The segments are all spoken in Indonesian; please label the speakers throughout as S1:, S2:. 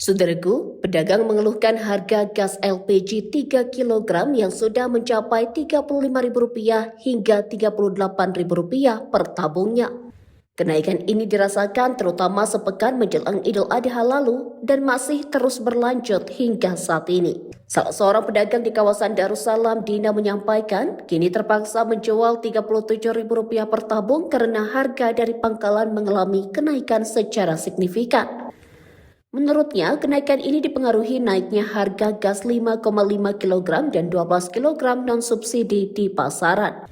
S1: Saudaraku, pedagang mengeluhkan harga gas LPG 3 kg yang sudah mencapai Rp35.000 hingga Rp38.000 per tabungnya. Kenaikan ini dirasakan terutama sepekan menjelang Idul Adha lalu dan masih terus berlanjut hingga saat ini. Salah seorang pedagang di kawasan Darussalam, Dina, menyampaikan kini terpaksa menjual Rp37.000 per tabung karena harga dari pangkalan mengalami kenaikan secara signifikan. Menurutnya, kenaikan ini dipengaruhi naiknya harga gas 5,5 kg dan 12 kg non-subsidi di pasaran.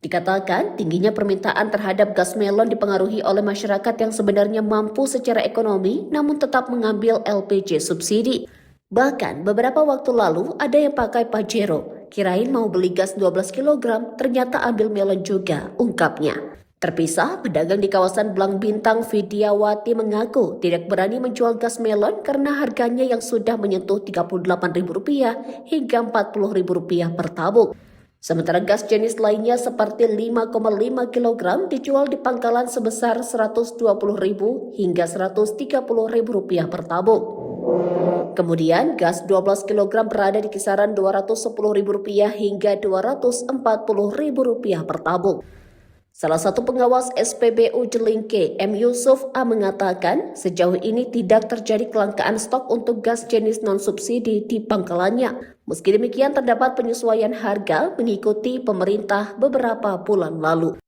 S1: Dikatakan, tingginya permintaan terhadap gas melon dipengaruhi oleh masyarakat yang sebenarnya mampu secara ekonomi namun tetap mengambil LPG subsidi. Bahkan, beberapa waktu lalu ada yang pakai Pajero, kirain mau beli gas 12 kg, ternyata ambil melon juga, ungkapnya. Terpisah, pedagang di kawasan Blang Bintang, Vidyawati, mengaku tidak berani menjual gas melon karena harganya yang sudah menyentuh Rp38.000 hingga Rp40.000 per tabung. Sementara gas jenis lainnya seperti 5,5 kg dijual di pangkalan sebesar Rp120.000 hingga Rp130.000 per tabung. Kemudian gas 12 kg berada di kisaran Rp210.000 hingga Rp240.000 per tabung. Salah satu pengawas SPBU Jelingke, M. Yusuf A, mengatakan sejauh ini tidak terjadi kelangkaan stok untuk gas jenis non-subsidi di pangkalannya. Meski demikian terdapat penyesuaian harga mengikuti pemerintah beberapa bulan lalu.